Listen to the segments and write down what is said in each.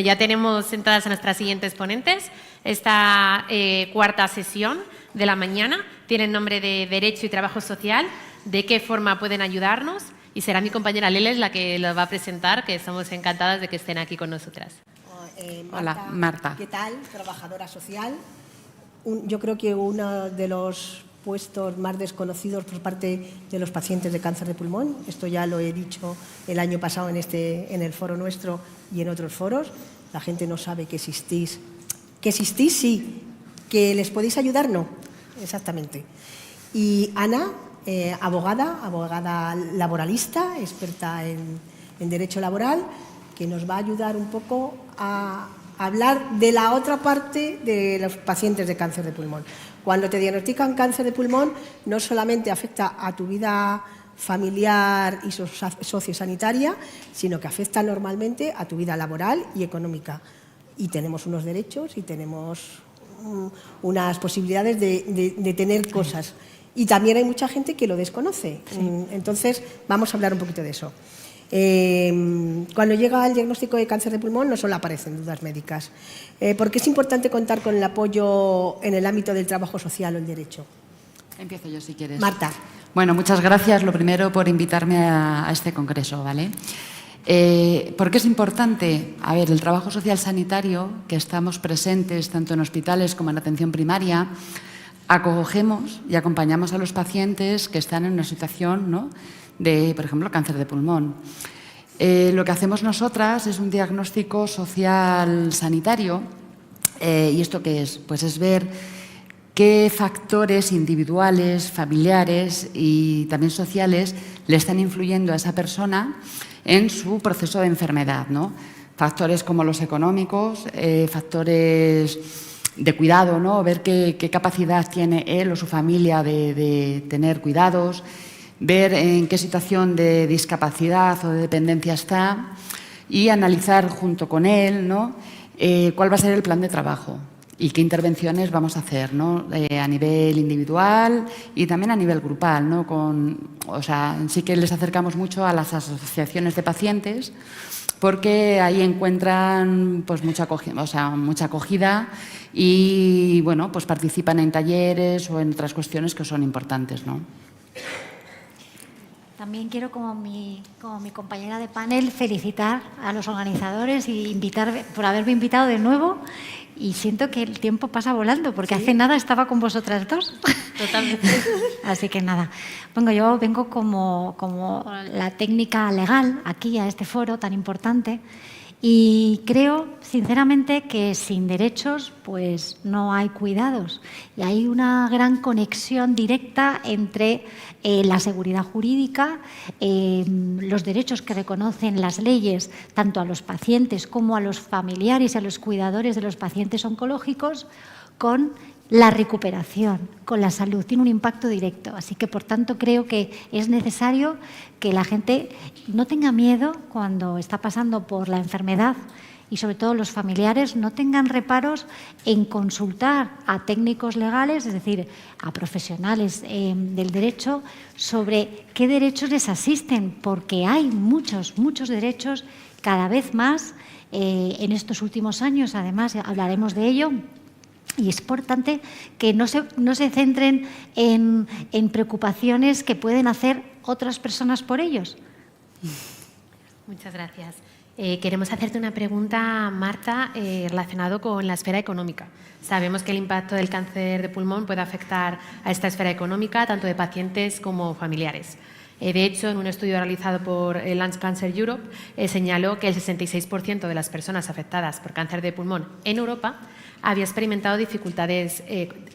Ya tenemos sentadas a nuestras siguientes ponentes. Esta cuarta sesión de la mañana tiene el nombre de Derecho y Trabajo Social. ¿De qué forma pueden ayudarnos? Y será mi compañera Leles la que lo va a presentar, que estamos encantadas de que estén aquí con nosotras. Hola, Marta. ¿Qué tal? Trabajadora social. Yo creo que uno de los puestos más desconocidos por parte de los pacientes de cáncer de pulmón. Esto ya lo he dicho el año pasado en el foro nuestro y en otros foros. La gente no sabe que existís. Que existís, sí. Que les podéis ayudar, no. Exactamente. Y Ana, abogada laboralista, experta en derecho laboral, que nos va a ayudar un poco a hablar de la otra parte de los pacientes de cáncer de pulmón. Cuando te diagnostican cáncer de pulmón, no solamente afecta a tu vida familiar y sociosanitaria, sino que afecta normalmente a tu vida laboral y económica. Y tenemos unos derechos y tenemos unas posibilidades de tener cosas. Y también hay mucha gente que lo desconoce. Sí. Entonces, vamos a hablar un poquito de eso. Cuando llega el diagnóstico de cáncer de pulmón no solo aparecen dudas médicas, porque es importante contar con el apoyo en el ámbito del trabajo social o el derecho. Empiezo yo si quieres. Marta. Bueno, muchas gracias, lo primero, por invitarme a este congreso, ¿vale? ¿Por qué es importante? A ver, el trabajo social sanitario, que estamos presentes tanto en hospitales como en atención primaria, acogemos y acompañamos a los pacientes que están en una situación, ¿no?, de, por ejemplo, cáncer de pulmón. Lo que hacemos nosotras es un diagnóstico social sanitario. ¿Y esto qué es? Pues es ver qué factores individuales, familiares y también sociales le están influyendo a esa persona en su proceso de enfermedad, ¿no? Factores como los económicos, factores de cuidado, ¿no? Ver qué capacidad tiene él o su familia de tener cuidados, ver en qué situación de discapacidad o de dependencia está y analizar junto con él, ¿no?, cuál va a ser el plan de trabajo y qué intervenciones vamos a hacer, ¿no?, a nivel individual y también a nivel grupal, ¿no? Sí que les acercamos mucho a las asociaciones de pacientes porque ahí encuentran pues, mucha acogida y bueno, pues participan en talleres o en otras cuestiones que son importantes, ¿no? También quiero, como mi compañera de panel, felicitar a los organizadores y invitar por haberme invitado de nuevo. Y siento que el tiempo pasa volando, porque hace nada estaba con vosotras dos. Totalmente. Así que nada. Bueno, yo vengo como la técnica legal aquí a este foro tan importante. Y creo, sinceramente, que sin derechos pues no hay cuidados. Y hay una gran conexión directa entre la seguridad jurídica, los derechos que reconocen las leyes, tanto a los pacientes como a los familiares y a los cuidadores de los pacientes oncológicos, con la recuperación, con la salud. Tiene un impacto directo. Así que, por tanto, creo que es necesario que la gente no tenga miedo cuando está pasando por la enfermedad y, sobre todo, los familiares no tengan reparos en consultar a técnicos legales, es decir, a profesionales del derecho, sobre qué derechos les asisten, porque hay muchos derechos, cada vez más en estos últimos años. Además, hablaremos de ello. Y es importante que no se centren en preocupaciones que pueden hacer otras personas por ellos. Muchas gracias. Queremos hacerte una pregunta, Marta, relacionado con la esfera económica. Sabemos que el impacto del cáncer de pulmón puede afectar a esta esfera económica, tanto de pacientes como familiares. De hecho, en un estudio realizado por Lung Cancer Europe, señaló que el 66% de las personas afectadas por cáncer de pulmón en Europa había experimentado dificultades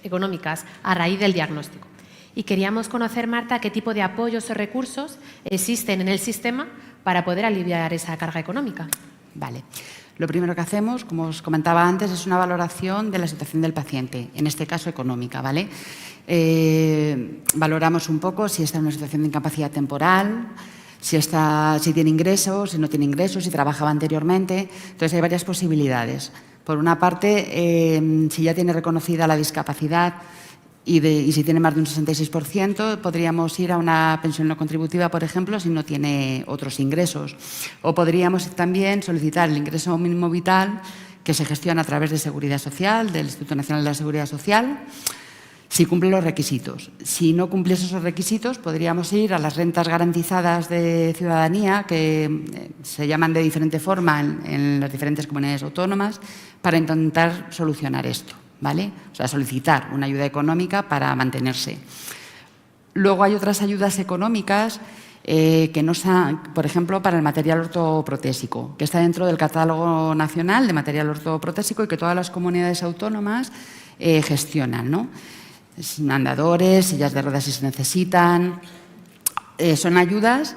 económicas a raíz del diagnóstico. Y queríamos conocer, Marta, qué tipo de apoyos o recursos existen en el sistema para poder aliviar esa carga económica. Vale. Lo primero que hacemos, como os comentaba antes, es una valoración de la situación del paciente, en este caso económica, ¿vale? Valoramos un poco si está en una situación de incapacidad temporal, si tiene ingresos, si no tiene ingresos, si trabajaba anteriormente. Entonces, hay varias posibilidades. Por una parte, si ya tiene reconocida la discapacidad, y si tiene más de un 66%, podríamos ir a una pensión no contributiva, por ejemplo, si no tiene otros ingresos. O podríamos también solicitar el ingreso mínimo vital, que se gestiona a través de Seguridad Social, del Instituto Nacional de la Seguridad Social, si cumple los requisitos. Si no cumpliese esos requisitos, podríamos ir a las rentas garantizadas de ciudadanía, que se llaman de diferente forma en las diferentes comunidades autónomas, para intentar solucionar esto, ¿vale? O sea, solicitar una ayuda económica para mantenerse. Luego hay otras ayudas económicas que no son, por ejemplo, para el material ortoprotésico, que está dentro del Catálogo Nacional de Material Ortoprotésico y que todas las comunidades autónomas gestionan, ¿no? Andadores, sillas de ruedas si se necesitan. Son ayudas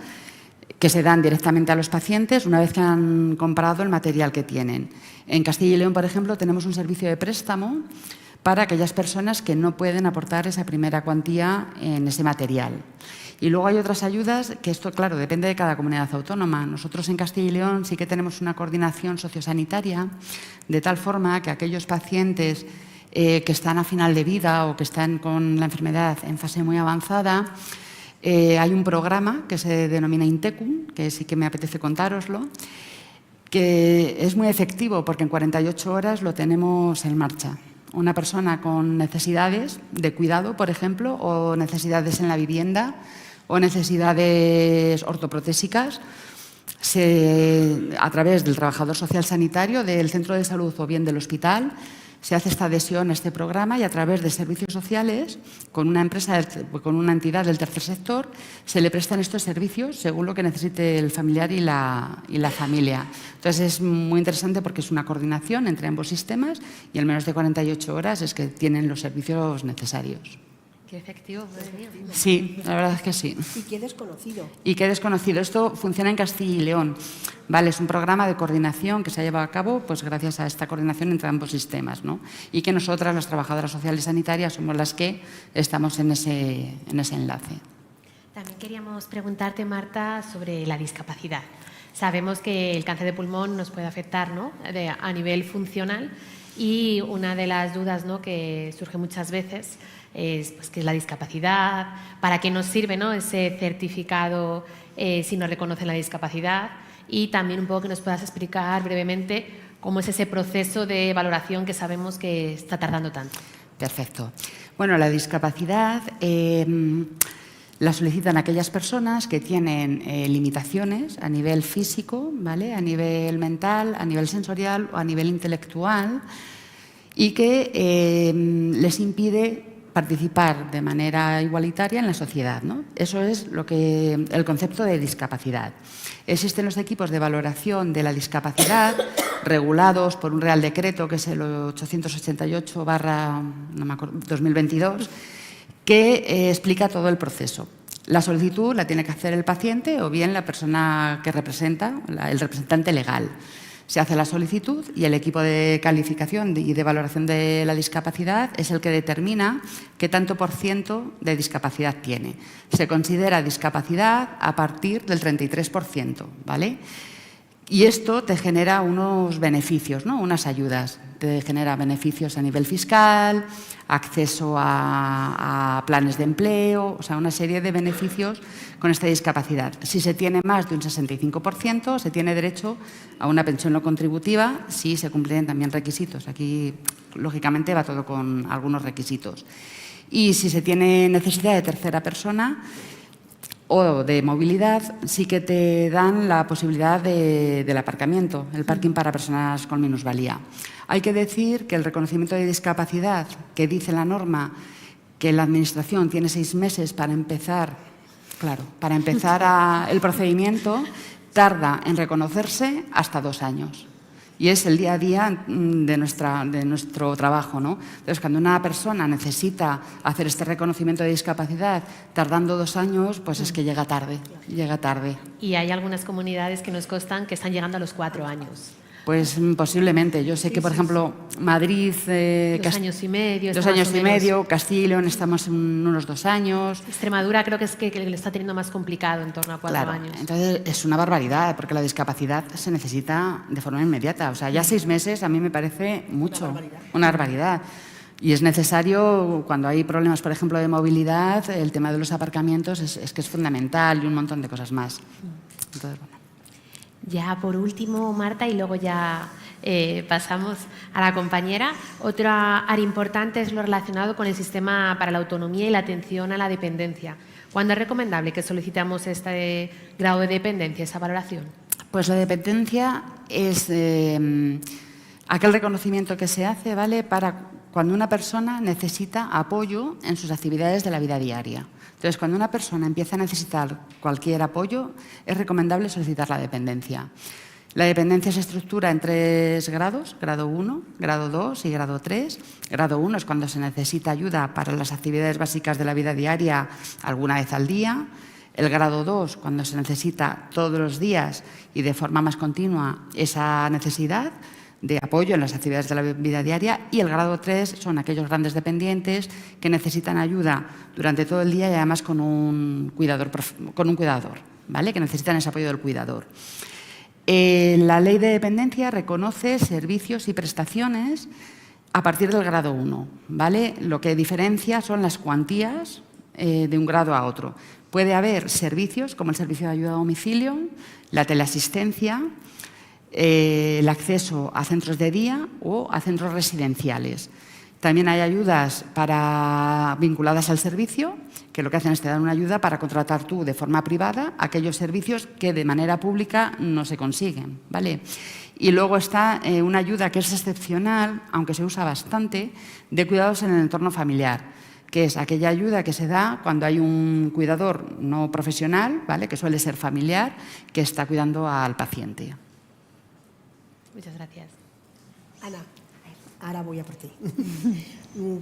que se dan directamente a los pacientes una vez que han comprado el material que tienen. En Castilla y León, por ejemplo, tenemos un servicio de préstamo para aquellas personas que no pueden aportar esa primera cuantía en ese material. Y luego hay otras ayudas que esto, claro, depende de cada comunidad autónoma. Nosotros en Castilla y León sí que tenemos una coordinación sociosanitaria de tal forma que aquellos pacientes que están a final de vida o que están con la enfermedad en fase muy avanzada, hay un programa que se denomina Intecum, que sí que me apetece contároslo, que es muy efectivo porque en 48 horas lo tenemos en marcha. Una persona con necesidades de cuidado, por ejemplo, o necesidades en la vivienda o necesidades ortoprotésicas, a través del trabajador social sanitario del centro de salud o bien del hospital, se hace esta adhesión a este programa y a través de servicios sociales, con una empresa, con una entidad del tercer sector, se le prestan estos servicios según lo que necesite el familiar y la familia. Entonces es muy interesante porque es una coordinación entre ambos sistemas y en menos de 48 horas es que tienen los servicios necesarios. Qué efectivo, madre mía. Sí, la verdad es que sí. Y qué desconocido. Y qué desconocido. Esto funciona en Castilla y León. Vale, es un programa de coordinación que se ha llevado a cabo pues, gracias a esta coordinación entre ambos sistemas, ¿no? Y que nosotras, las trabajadoras sociales sanitarias, somos las que estamos en ese enlace. También queríamos preguntarte, Marta, sobre la discapacidad. Sabemos que el cáncer de pulmón nos puede afectar, ¿no?, a nivel funcional, y una de las dudas, ¿no?, que surge muchas veces es pues, qué es la discapacidad, para qué nos sirve, ¿no?, ese certificado si nos reconocen la discapacidad, y también un poco que nos puedas explicar brevemente cómo es ese proceso de valoración que sabemos que está tardando tanto. Perfecto. Bueno, la discapacidad la solicitan aquellas personas que tienen limitaciones a nivel físico, ¿vale?, a nivel mental, a nivel sensorial o a nivel intelectual, y que les impide participar de manera igualitaria en la sociedad, ¿no? Eso es el concepto de discapacidad. Existen los equipos de valoración de la discapacidad regulados por un Real Decreto, que es el 888/2022, que explica todo el proceso. La solicitud la tiene que hacer el paciente o bien la persona que representa, el representante legal. Se hace la solicitud y el equipo de calificación y de valoración de la discapacidad es el que determina qué tanto % de discapacidad tiene. Se considera discapacidad a partir del 33%, ¿vale? Y esto te genera unos beneficios, ¿no?, unas ayudas. Te genera beneficios a nivel fiscal, acceso a planes de empleo, o sea, una serie de beneficios con esta discapacidad. Si se tiene más de un 65%, se tiene derecho a una pensión no contributiva si se cumplen también requisitos. Aquí, lógicamente, va todo con algunos requisitos. Y si se tiene necesidad de tercera persona o de movilidad, sí que te dan la posibilidad del aparcamiento, el parking para personas con minusvalía. Hay que decir que el reconocimiento de discapacidad, que dice la norma que la Administración tiene 6 meses para empezar, el procedimiento, tarda en reconocerse hasta 2 años. Y es el día a día de nuestro trabajo, ¿no? Entonces, cuando una persona necesita hacer este reconocimiento de discapacidad tardando 2 años, pues es que llega tarde. Y hay algunas comunidades que nos constan que están llegando a los 4 años. Pues posiblemente. Yo sé que, por ejemplo, Madrid… 2 años y medio. 2 años y medio, Castilla y León estamos en unos 2 años. Extremadura creo que es que lo está teniendo más complicado, en torno a 4 años. Entonces es una barbaridad, porque la discapacidad se necesita de forma inmediata. O sea, ya 6 meses a mí me parece mucho, una barbaridad. Y es necesario, cuando hay problemas, por ejemplo, de movilidad, el tema de los aparcamientos es que es fundamental y un montón de cosas más. Entonces, bueno. Ya por último, Marta, y luego ya pasamos a la compañera. Otra área importante es lo relacionado con el sistema para la autonomía y la atención a la dependencia. ¿Cuándo es recomendable que solicitemos este grado de dependencia, esa valoración? Pues la dependencia es aquel reconocimiento que se hace, ¿vale?, para cuando una persona necesita apoyo en sus actividades de la vida diaria. Entonces, cuando una persona empieza a necesitar cualquier apoyo, es recomendable solicitar la dependencia. La dependencia se estructura en 3 grados, grado 1, grado 2 y grado 3. Grado 1 es cuando se necesita ayuda para las actividades básicas de la vida diaria alguna vez al día. El grado 2, cuando se necesita todos los días y de forma más continua esa necesidad de apoyo en las actividades de la vida diaria. Y el grado 3 son aquellos grandes dependientes que necesitan ayuda durante todo el día y además con un cuidador, ¿vale?, que necesitan ese apoyo del cuidador. La ley de dependencia reconoce servicios y prestaciones a partir del grado 1, ¿vale? Lo que diferencia son las cuantías de un grado a otro. Puede haber servicios como el servicio de ayuda a domicilio, la teleasistencia, el acceso a centros de día o a centros residenciales. También hay ayudas vinculadas al servicio, que lo que hacen es te dan una ayuda para contratar tú de forma privada aquellos servicios que de manera pública no se consiguen, ¿vale? Y luego está una ayuda que es excepcional, aunque se usa bastante, de cuidados en el entorno familiar, que es aquella ayuda que se da cuando hay un cuidador no profesional, ¿vale?, que suele ser familiar, que está cuidando al paciente. Muchas gracias. Ana, ahora voy a por ti.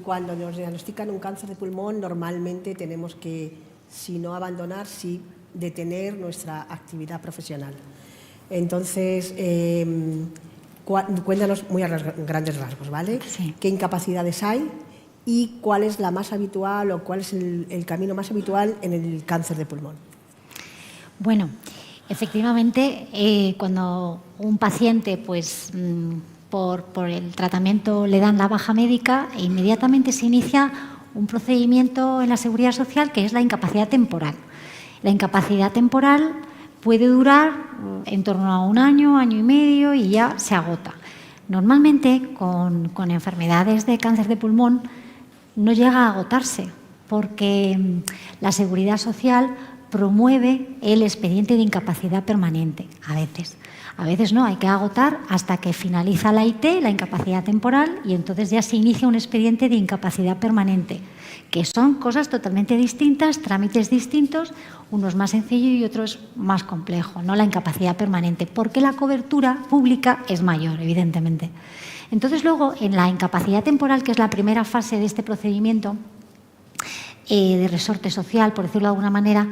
Cuando nos diagnostican un cáncer de pulmón, normalmente tenemos que, si no abandonar, sí detener nuestra actividad profesional. Entonces, cuéntanos muy a grandes rasgos, ¿vale? Sí. ¿Qué incapacidades hay y cuál es la más habitual o cuál es el camino más habitual en el cáncer de pulmón? Bueno, efectivamente, cuando un paciente, pues, por el tratamiento le dan la baja médica, e inmediatamente se inicia un procedimiento en la Seguridad Social que es la incapacidad temporal. La incapacidad temporal puede durar en torno a 1 año, año y medio y ya se agota. Normalmente con enfermedades de cáncer de pulmón no llega a agotarse porque la Seguridad Social promueve el expediente de incapacidad permanente, a veces no, hay que agotar hasta que finaliza la IT, la incapacidad temporal, y entonces ya se inicia un expediente de incapacidad permanente, que son cosas totalmente distintas, trámites distintos, uno es más sencillo y otro es más complejo, ¿no? La incapacidad permanente, porque la cobertura pública es mayor, evidentemente. Entonces luego, en la incapacidad temporal, que es la primera fase de este procedimiento de resorte social, por decirlo de alguna manera,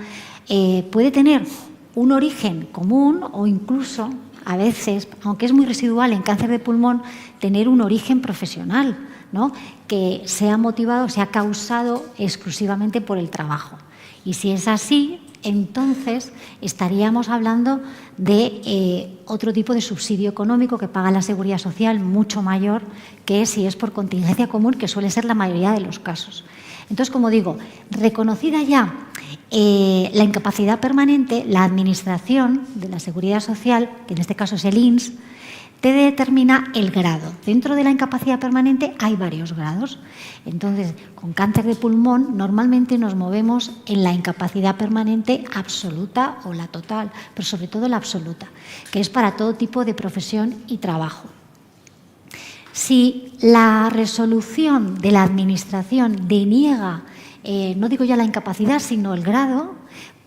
puede tener un origen común o incluso, a veces, aunque es muy residual en cáncer de pulmón, tener un origen profesional, ¿no?, que sea motivado, sea causado exclusivamente por el trabajo. Y si es así, entonces estaríamos hablando de otro tipo de subsidio económico que paga la Seguridad Social, mucho mayor que si es por contingencia común, que suele ser la mayoría de los casos. Entonces, como digo, reconocida ya la incapacidad permanente, la Administración de la Seguridad Social, que en este caso es el INS, te determina el grado. Dentro de la incapacidad permanente hay varios grados. Entonces, con cáncer de pulmón normalmente nos movemos en la incapacidad permanente absoluta o la total, pero sobre todo la absoluta, que es para todo tipo de profesión y trabajo. Si la resolución de la Administración deniega, no digo ya la incapacidad, sino el grado,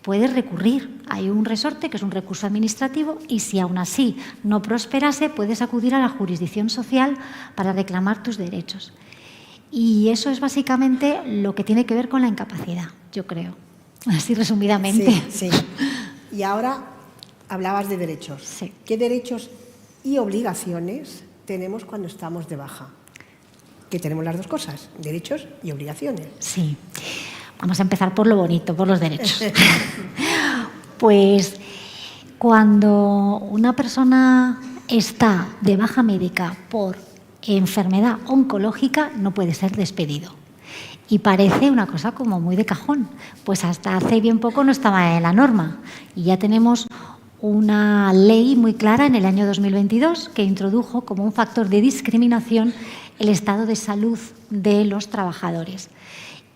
puedes recurrir. Hay un resorte que es un recurso administrativo y si aún así no prosperase, puedes acudir a la jurisdicción social para reclamar tus derechos. Y eso es básicamente lo que tiene que ver con la incapacidad, yo creo, así resumidamente. Sí, sí. Y ahora hablabas de derechos. Sí. ¿Qué derechos y obligaciones tenemos cuando estamos de baja? Que tenemos las dos cosas, derechos y obligaciones. Sí. Vamos a empezar por lo bonito, por los derechos. Pues cuando una persona está de baja médica por enfermedad oncológica no puede ser despedido. Y parece una cosa como muy de cajón. Pues hasta hace bien poco no estaba en la norma. Y ya tenemos una ley muy clara en el año 2022 que introdujo como un factor de discriminación el estado de salud de los trabajadores.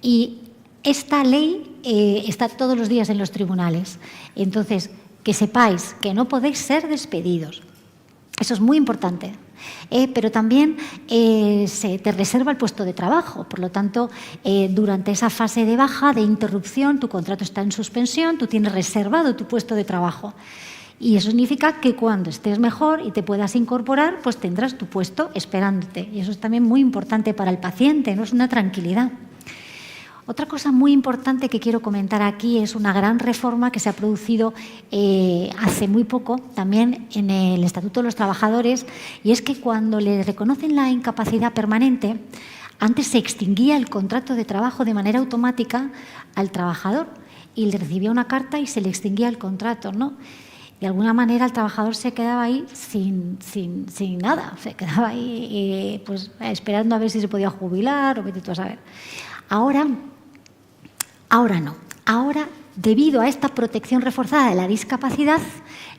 Y esta ley está todos los días en los tribunales. Entonces, que sepáis que no podéis ser despedidos. Eso es muy importante. Pero también se te reserva el puesto de trabajo. Por lo tanto, durante esa fase de baja, de interrupción, tu contrato está en suspensión, tú tienes reservado tu puesto de trabajo. Y eso significa que cuando estés mejor y te puedas incorporar, pues tendrás tu puesto esperándote. Y eso es también muy importante para el paciente, ¿no? Es una tranquilidad. Otra cosa muy importante que quiero comentar aquí es una gran reforma que se ha producido hace muy poco, también en el Estatuto de los Trabajadores, y es que cuando le reconocen la incapacidad permanente, antes se extinguía el contrato de trabajo de manera automática al trabajador y le recibía una carta y se le extinguía el contrato, ¿no? De alguna manera el trabajador se quedaba ahí sin nada, se quedaba ahí pues, esperando a ver si se podía jubilar o vete tú a saber. Ahora no. Ahora, debido a esta protección reforzada de la discapacidad,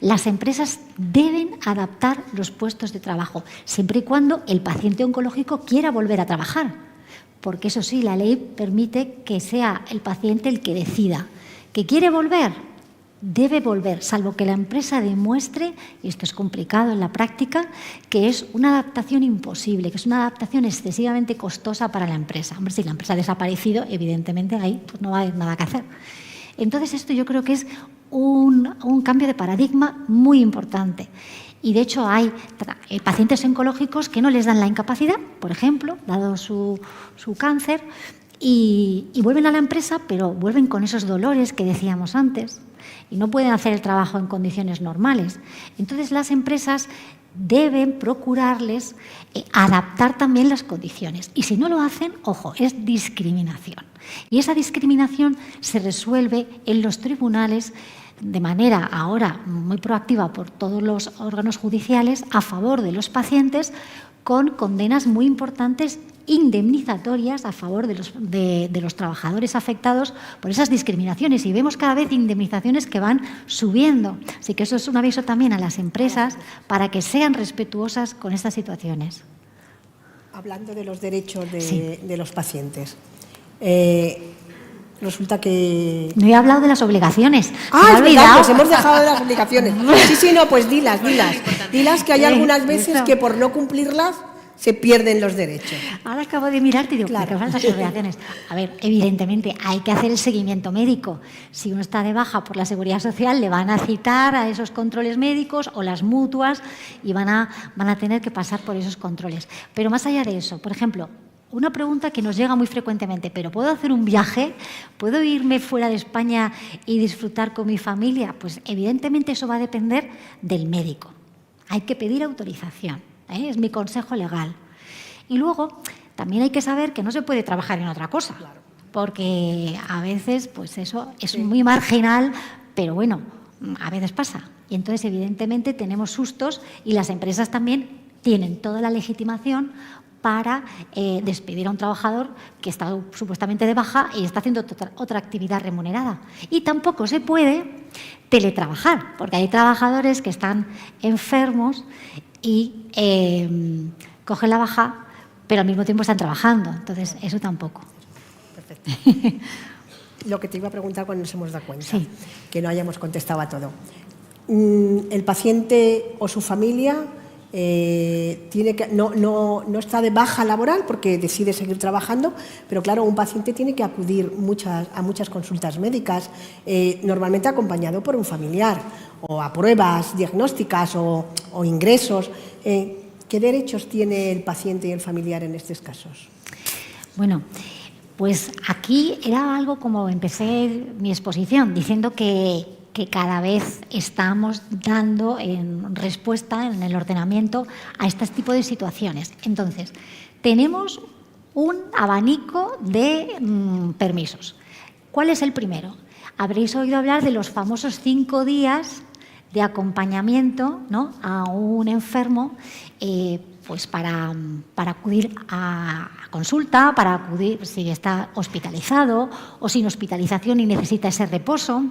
las empresas deben adaptar los puestos de trabajo, siempre y cuando el paciente oncológico quiera volver a trabajar. Porque eso sí, la ley permite que sea el paciente el que decida. ¿Que quiere volver? Debe volver, salvo que la empresa demuestre, y esto es complicado en la práctica, que es una adaptación imposible, que es una adaptación excesivamente costosa para la empresa. Hombre, si la empresa ha desaparecido, evidentemente ahí pues no va a haber nada que hacer. Entonces, esto yo creo que es un cambio de paradigma muy importante. Y, de hecho, hay pacientes oncológicos que no les dan la incapacidad, por ejemplo, dado su cáncer, y vuelven a la empresa, pero vuelven con esos dolores que decíamos antes y no pueden hacer el trabajo en condiciones normales. Entonces, las empresas deben procurarles adaptar también las condiciones. Y si no lo hacen, ojo, es discriminación. Y esa discriminación se resuelve en los tribunales de manera ahora muy proactiva por todos los órganos judiciales a favor de los pacientes, con condenas muy importantes indemnizatorias a favor de los trabajadores afectados por esas discriminaciones. Y vemos cada vez indemnizaciones que van subiendo. Así que eso es un aviso también a las empresas para que sean respetuosas con estas situaciones. Hablando de los derechos de los pacientes, resulta que... No he hablado de las obligaciones. Ah, es verdad, pues hemos dejado de las obligaciones. Sí, no, pues dilas. Dilas que hay algunas veces que por no cumplirlas se pierden los derechos. Ahora acabo de mirarte y digo, claro. ¿qué falsas obligaciones? A ver, evidentemente hay que hacer el seguimiento médico. Si uno está de baja por la Seguridad Social, le van a citar a esos controles médicos o las mutuas y van a tener que pasar por esos controles. Pero más allá de eso, por ejemplo, una pregunta que nos llega muy frecuentemente, ¿pero puedo hacer un viaje? ¿Puedo irme fuera de España y disfrutar con mi familia? Pues evidentemente eso va a depender del médico. Hay que pedir autorización, es mi consejo legal. Y luego también hay que saber que no se puede trabajar en otra cosa, porque a veces pues eso es muy marginal, pero bueno, a veces pasa. Y entonces evidentemente tenemos sustos y las empresas también tienen toda la legitimación para despedir a un trabajador que está supuestamente de baja y está haciendo otra actividad remunerada. Y tampoco se puede teletrabajar, porque hay trabajadores que están enfermos y cogen la baja, pero al mismo tiempo están trabajando. Entonces, eso tampoco. Perfecto. Lo que te iba a preguntar cuando nos hemos dado cuenta, sí, que no hayamos contestado a todo. El paciente o su familia no está de baja laboral porque decide seguir trabajando, pero claro, un paciente tiene que acudir a muchas consultas médicas, normalmente acompañado por un familiar, o a pruebas diagnósticas o ingresos. ¿Qué derechos tiene el paciente y el familiar en estos casos? Bueno, pues aquí era algo como empecé mi exposición, diciendo que cada vez estamos dando en respuesta en el ordenamiento a este tipo de situaciones. Entonces, tenemos un abanico de permisos. ¿Cuál es el primero? Habréis oído hablar de los famosos 5 días de acompañamiento, ¿no?, a un enfermo pues para acudir a consulta, para acudir si está hospitalizado o sin hospitalización y necesita ese reposo.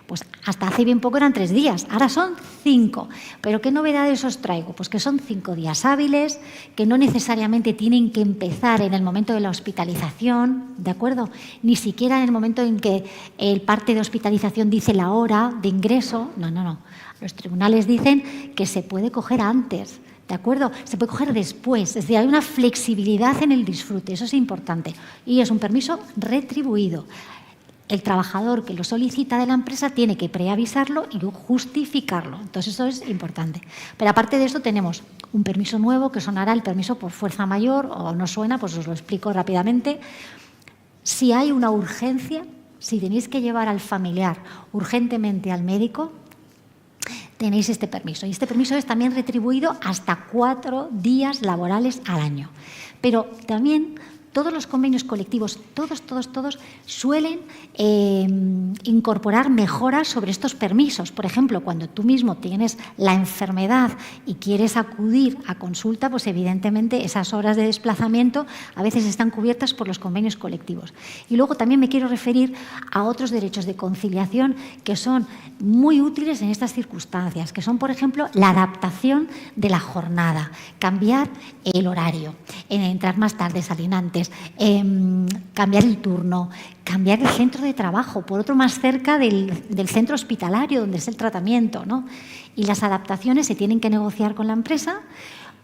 Pues hasta hace bien poco eran 3 días, ahora son 5. ¿Pero qué novedades os traigo? Pues que son 5 días hábiles, que no necesariamente tienen que empezar en el momento de la hospitalización, ¿de acuerdo? Ni siquiera en el momento en que el parte de hospitalización dice la hora de ingreso. No. Los tribunales dicen que se puede coger antes, ¿de acuerdo? Se puede coger después, es decir, hay una flexibilidad en el disfrute, eso es importante. Y es un permiso retribuido. El trabajador que lo solicita de la empresa tiene que preavisarlo y justificarlo. Entonces, eso es importante. Pero aparte de eso, tenemos un permiso nuevo que sonará el permiso por fuerza mayor, o no suena, pues os lo explico rápidamente. Si hay una urgencia, si tenéis que llevar al familiar urgentemente al médico, tenéis este permiso. Y este permiso es también retribuido hasta 4 días laborales al año. Pero también todos los convenios colectivos, todos suelen incorporar mejoras sobre estos permisos. Por ejemplo, cuando tú mismo tienes la enfermedad y quieres acudir a consulta, pues evidentemente esas horas de desplazamiento a veces están cubiertas por los convenios colectivos. Y luego también me quiero referir a otros derechos de conciliación que son muy útiles en estas circunstancias, que son, por ejemplo, la adaptación de la jornada, cambiar el horario, entrar más tarde, salir antes, cambiar el turno, cambiar el centro de trabajo por otro más cerca del centro hospitalario donde es el tratamiento, ¿no? Y las adaptaciones se tienen que negociar con la empresa,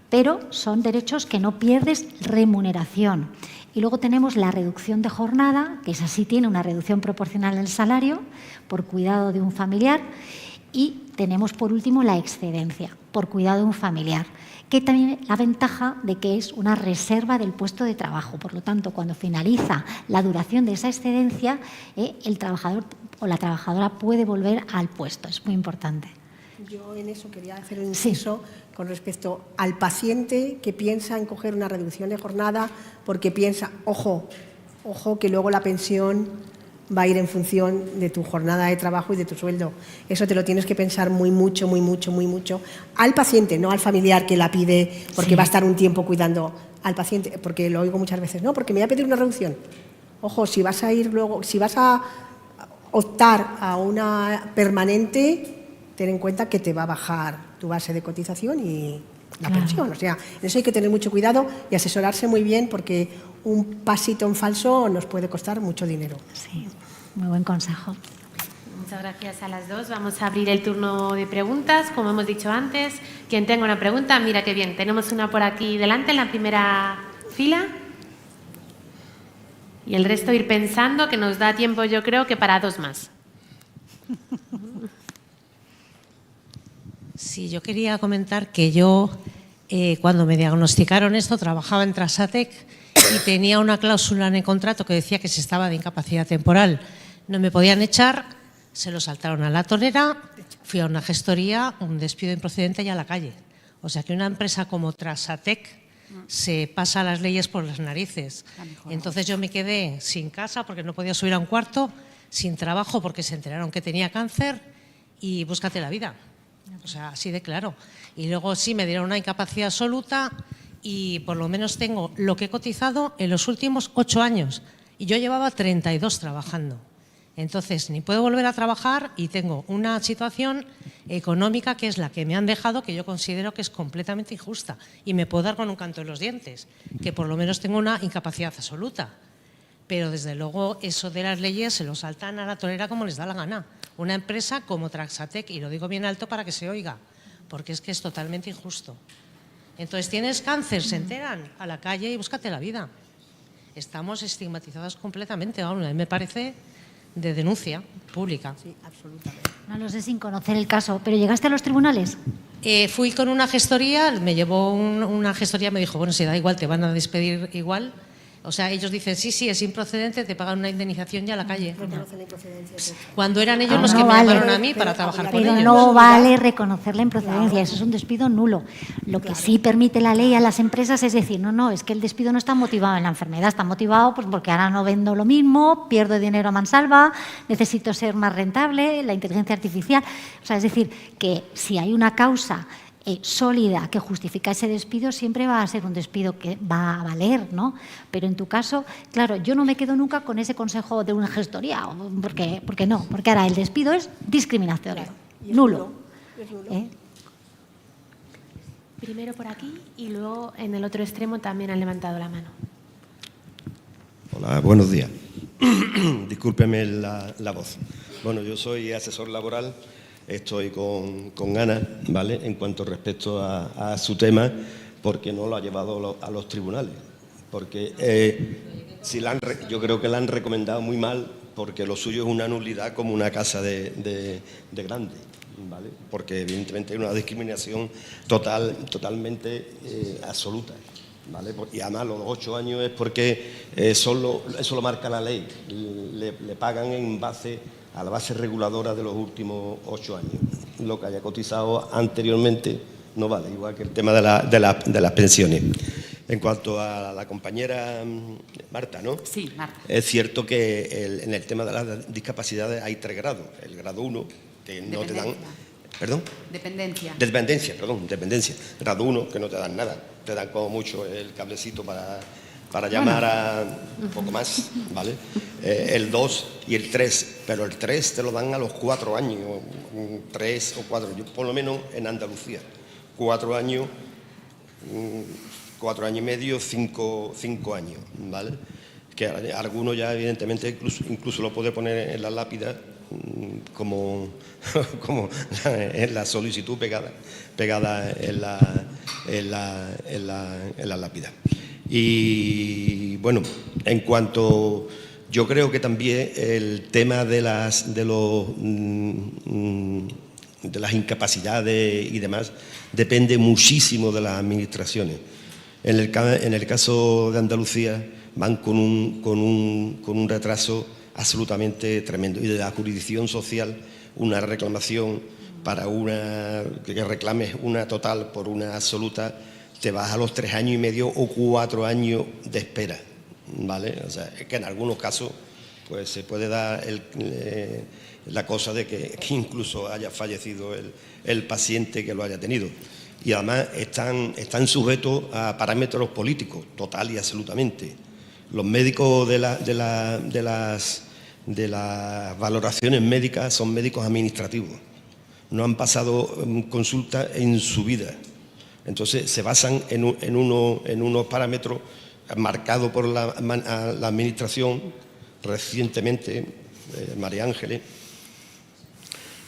pero son derechos que no pierdes remuneración. Y luego tenemos la reducción de jornada, que esa sí tiene una reducción proporcional al salario por cuidado de un familiar. Y tenemos, por último, la excedencia por cuidado de un familiar, que también la ventaja de que es una reserva del puesto de trabajo. Por lo tanto, cuando finaliza la duración de esa excedencia, el trabajador o la trabajadora puede volver al puesto. Es muy importante. Yo en eso quería hacer un inciso con respecto al paciente que piensa en coger una reducción de jornada porque piensa, ojo, que luego la pensión va a ir en función de tu jornada de trabajo y de tu sueldo. Eso te lo tienes que pensar muy mucho al paciente, no al familiar que la pide porque va a estar un tiempo cuidando al paciente, porque lo oigo muchas veces, no, porque me voy a pedir una reducción. Ojo, si vas a optar a una permanente, ten en cuenta que te va a bajar tu base de cotización y la pensión. O sea, en eso hay que tener mucho cuidado y asesorarse muy bien porque un pasito en falso nos puede costar mucho dinero. Sí, muy buen consejo. Muchas gracias a las dos. Vamos a abrir el turno de preguntas, como hemos dicho antes. Quien tenga una pregunta, mira qué bien. Tenemos una por aquí delante, en la primera fila. Y el resto ir pensando, que nos da tiempo, yo creo, que para 2 más. Sí, yo quería comentar que yo, cuando me diagnosticaron esto, trabajaba en Trasatec y tenía una cláusula en el contrato que decía que si estaba de incapacidad temporal no me podían echar, se lo saltaron a la torera, fui a una gestoría, un despido improcedente y a la calle. O sea que una empresa como Trasatec se pasa las leyes por las narices. Entonces yo me quedé sin casa porque no podía subir a un cuarto, sin trabajo porque se enteraron que tenía cáncer y búscate la vida. O sea, así de claro. Y luego sí me dieron una incapacidad absoluta y por lo menos tengo lo que he cotizado en los últimos 8 años. Y yo llevaba 32 trabajando. Entonces, ni puedo volver a trabajar y tengo una situación económica que es la que me han dejado, que yo considero que es completamente injusta. Y me puedo dar con un canto en los dientes, que por lo menos tengo una incapacidad absoluta. Pero desde luego eso de las leyes se lo saltan a la torera como les da la gana. Una empresa como Trasatec, y lo digo bien alto para que se oiga, porque es que es totalmente injusto. Entonces, tienes cáncer, se enteran, a la calle y búscate la vida. Estamos estigmatizados completamente. A mí me parece de denuncia pública. Sí, absolutamente. No lo sé sin conocer el caso, pero ¿llegaste a los tribunales? Fui con una gestoría, me llevó una gestoría, me dijo, bueno, si da igual, te van a despedir igual. O sea, ellos dicen, sí, es improcedente, te pagan una indemnización ya a la calle. Reconocen la improcedencia. Cuando eran ellos los no que me vale. llamaron a mí para trabajar con Pero ellos. no vale reconocer la improcedencia, eso es un despido nulo. Lo que sí permite la ley a las empresas es decir, no, es que el despido no está motivado en la enfermedad, está motivado pues, porque ahora no vendo lo mismo, pierdo dinero a mansalva, necesito ser más rentable, la inteligencia artificial. O sea, es decir, que si hay una causa sólida que justifica ese despido, siempre va a ser un despido que va a valer, ¿no? Pero en tu caso, claro, yo no me quedo nunca con ese consejo de una gestoría, porque no, porque ahora el despido es discriminatorio, nulo. Es nulo. Primero por aquí y luego en el otro extremo también han levantado la mano. Hola, buenos días. Discúlpeme la voz. Bueno, yo soy asesor laboral, estoy con Ana, ¿vale? En cuanto respecto a su tema, porque no lo ha llevado a los tribunales. Porque yo creo que la han recomendado muy mal, porque lo suyo es una nulidad como una casa de grande, ¿vale? Porque evidentemente hay una discriminación totalmente absoluta, ¿vale? Y además los 8 años es porque eso lo marca la ley, le pagan en base a la base reguladora de los últimos 8 años. Lo que haya cotizado anteriormente no vale, igual que el tema de las pensiones. En cuanto a la compañera Marta, ¿no? Sí, Marta. Es cierto que en el tema de las discapacidades hay 3 grados. El grado 1, que no te dan... ¿Perdón? Dependencia. Dependencia. Grado 1, que no te dan nada. Te dan como mucho el cablecito para llamar a un poco más, ¿vale? El 2 y el 3, pero el 3 te lo dan a los 4 años, 3 o 4, yo por lo menos en Andalucía, 4 años, 4 años y medio, 5 años, ¿vale? Que algunos ya evidentemente incluso lo puede poner en la lápida como en la solicitud pegada en la lápida. Y bueno, en cuanto yo creo que también el tema de las incapacidades y demás depende muchísimo de las administraciones. En el caso de Andalucía van con un retraso absolutamente tremendo, y de la jurisdicción social una reclamación que reclames una total por una absoluta, te vas a los 3 años y medio o 4 años de espera, ¿vale? O sea, es que en algunos casos pues se puede dar la cosa de que incluso haya fallecido el paciente que lo haya tenido. Y además están sujetos a parámetros políticos, total y absolutamente. Los médicos de las valoraciones médicas son médicos administrativos. No han pasado consulta en su vida. Entonces se basan en unos parámetros marcados por la administración. Recientemente, María Ángeles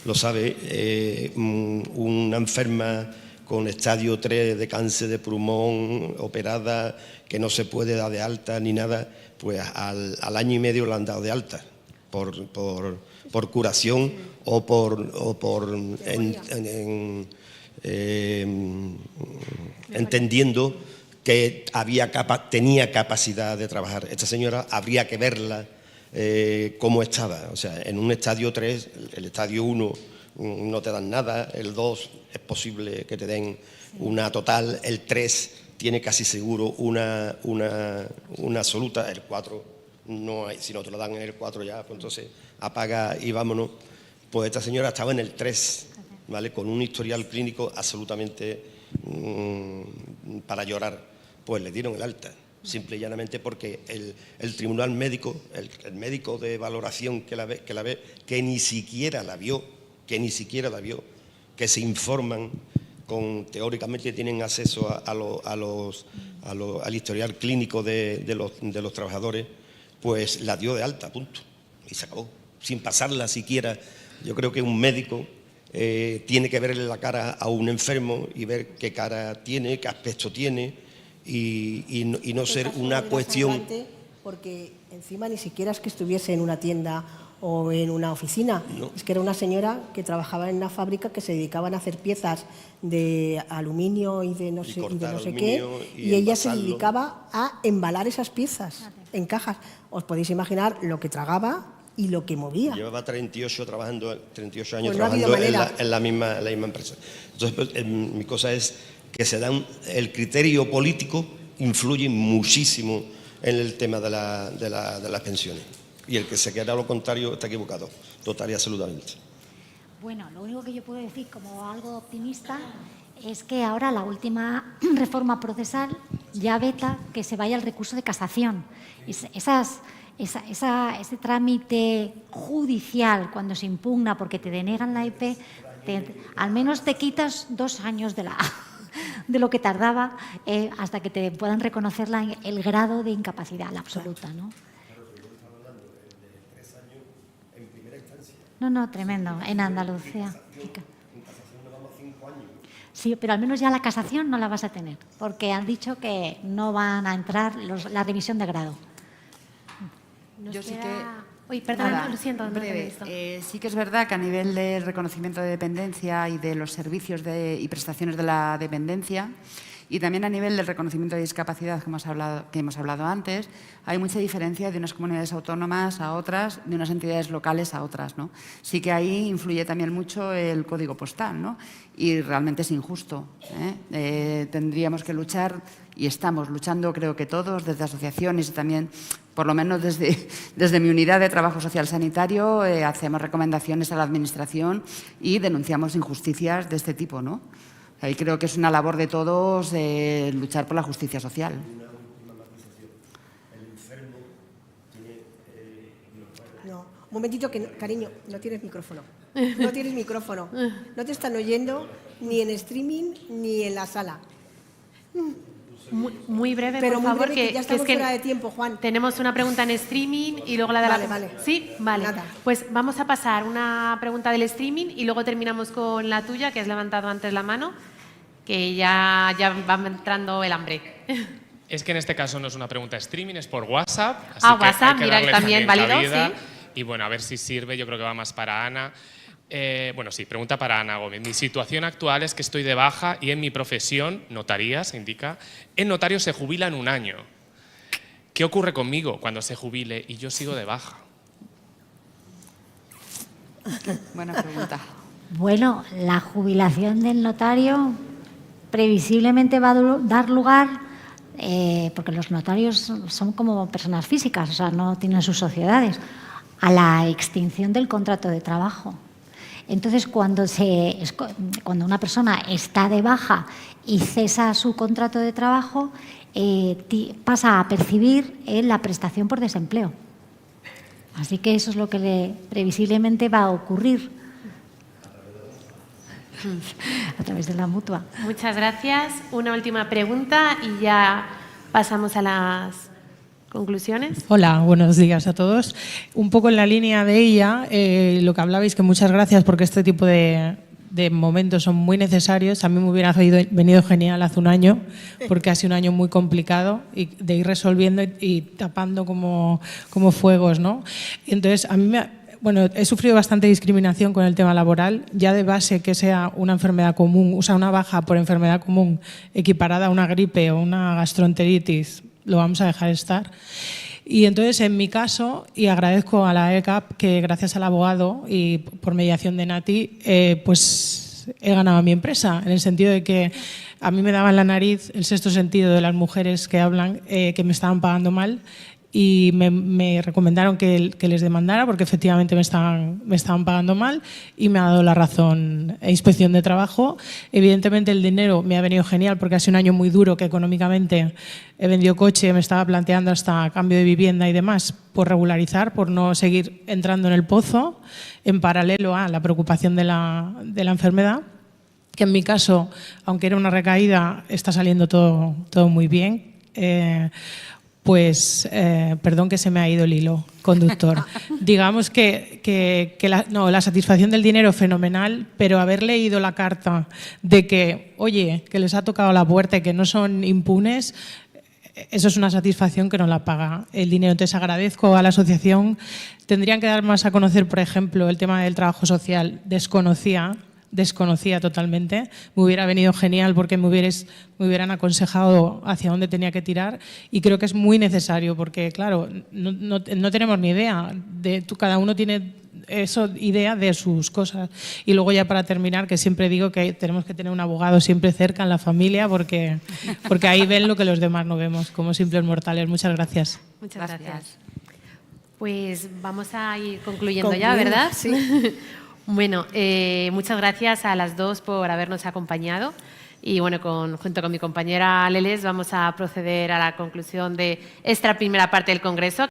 lo sabe, una enferma con estadio 3 de cáncer de pulmón, operada, que no se puede dar de alta ni nada, pues al año y medio la han dado de alta por curación o entendiendo que tenía capacidad de trabajar. Esta señora habría que verla cómo estaba. O sea, en un estadio 3, el estadio 1 no te dan nada, el 2 es posible que te den una total, el 3 tiene casi seguro una absoluta, el 4 no hay, si no te lo dan en el 4 ya, pues entonces apaga y vámonos. Pues esta señora estaba en el 3, ¿vale? Con un historial clínico absolutamente para llorar. Pues le dieron el alta, simple y llanamente porque el tribunal médico, el médico de valoración que la ve, que ni siquiera la vio, que se informan, teóricamente tienen acceso al historial clínico de los trabajadores, pues la dio de alta, punto, y se acabó, sin pasarla siquiera. Yo creo que un médico tiene que verle la cara a un enfermo y ver qué cara tiene, qué aspecto tiene, y no ser una cuestión... Porque encima ni siquiera es que estuviese en una tienda o en una oficina, no. Es que era una señora que trabajaba en una fábrica que se dedicaban a hacer piezas de aluminio y de no sé qué, y ella se dedicaba a embalar esas piezas en cajas. Os podéis imaginar lo que tragaba y lo que movía. Llevaba 38 años trabajando en la misma empresa. Entonces, pues, mi cosa es que el criterio político influye muchísimo en el tema de las pensiones. Y el que se queda a lo contrario está equivocado, total y absolutamente. Bueno, lo único que yo puedo decir como algo optimista es que ahora la última reforma procesal ya veta que se vaya al recurso de casación. Ese trámite judicial, cuando se impugna porque te denegan la IP, al menos te quitas 2 años de lo que tardaba hasta que te puedan reconocer el grado de incapacidad, la absoluta, ¿no? No, tremendo, en Andalucía. Sí, pero al menos ya la casación no la vas a tener, porque han dicho que no van a entrar la revisión de grado. Yo sí que... Uy, perdón, Nada, lo siento. No breve. te he visto. Sí que es verdad que a nivel del reconocimiento de dependencia y de los servicios y prestaciones de la dependencia, y también a nivel del reconocimiento de discapacidad que hemos hablado antes, hay mucha diferencia de unas comunidades autónomas a otras, de unas entidades locales a otras, ¿no? Sí que ahí influye también mucho el código postal, ¿no? Y realmente es injusto, ¿eh? Tendríamos que luchar, y estamos luchando, creo que todos, desde asociaciones y también, por lo menos desde mi unidad de trabajo social sanitario, hacemos recomendaciones a la Administración y denunciamos injusticias de este tipo, ¿no? Ahí creo que es una labor de todos luchar por la justicia social. No, un momentito, cariño, no tienes micrófono. No tienes micrófono. No te están oyendo ni en streaming ni en la sala. Muy breve, Pero por muy favor, breve, que ya estamos fuera de tiempo, Juan. Tenemos una pregunta en streaming y luego la de Vale, la... vale. Sí, vale. Nada. Pues vamos a pasar una pregunta del streaming y luego terminamos con la tuya, que has levantado antes la mano, que ya va entrando el hambre. Es que en este caso no es una pregunta streaming, es por WhatsApp. Así Ah, que WhatsApp, hay que mira, darle también válido, cabida. sí. Y bueno, a ver si sirve, yo creo que va más para Ana. Bueno, sí, pregunta para Ana Gómez. Mi situación actual es que estoy de baja y en mi profesión, notaría, se indica, el notario se jubila en 1 año. ¿Qué ocurre conmigo cuando se jubile y yo sigo de baja? Buena pregunta. Bueno, la jubilación del notario previsiblemente va a dar lugar, porque los notarios son como personas físicas, o sea, no tienen sus sociedades, a la extinción del contrato de trabajo. Entonces, cuando una persona está de baja y cesa su contrato de trabajo, pasa a percibir la prestación por desempleo. Así que eso es lo que previsiblemente va a ocurrir a través de la mutua. Muchas gracias. Una última pregunta y ya pasamos a las conclusiones. Hola, buenos días a todos. Un poco en la línea de ella, lo que hablabais, que muchas gracias porque este tipo de momentos son muy necesarios. A mí me hubiera venido genial hace 1 año, porque ha sido un año muy complicado y de ir resolviendo y tapando como fuegos, ¿no? Entonces, a mí he sufrido bastante discriminación con el tema laboral, ya de base que sea una enfermedad común, o sea, una baja por enfermedad común equiparada a una gripe o una gastroenteritis, lo vamos a dejar estar. Y entonces, en mi caso, y agradezco a la ECAP que gracias al abogado y por mediación de Nati, pues he ganado a mi empresa, en el sentido de que a mí me daba en la nariz el sexto sentido de las mujeres que hablan, que me estaban pagando mal, y me recomendaron que les demandara porque efectivamente me estaban pagando mal, y me ha dado la razón Inspección de Trabajo. Evidentemente el dinero me ha venido genial porque ha sido un año muy duro, que económicamente he vendido coche, me estaba planteando hasta cambio de vivienda y demás por regularizar, por no seguir entrando en el pozo, en paralelo a la preocupación de la enfermedad, que en mi caso, aunque era una recaída, está saliendo todo muy bien. Perdón que se me ha ido el hilo conductor. Digamos que la satisfacción del dinero fenomenal, pero haber leído la carta de que, oye, que les ha tocado la puerta y que no son impunes, eso es una satisfacción que no la paga el dinero. Entonces agradezco a la asociación. Tendrían que dar más a conocer, por ejemplo, el tema del trabajo social. Desconocía totalmente, me hubiera venido genial porque me hubieran aconsejado hacia dónde tenía que tirar, y creo que es muy necesario porque, claro, no tenemos ni idea, cada uno tiene idea de sus cosas. Y luego, ya para terminar, que siempre digo que tenemos que tener un abogado siempre cerca en la familia porque ahí ven lo que los demás no vemos, como simples mortales. Muchas gracias. Muchas gracias. Pues vamos a ir concluyendo ya, ¿verdad? Sí. Bueno, muchas gracias a las dos por habernos acompañado. Y bueno, junto con mi compañera Leles vamos a proceder a la conclusión de esta primera parte del Congreso.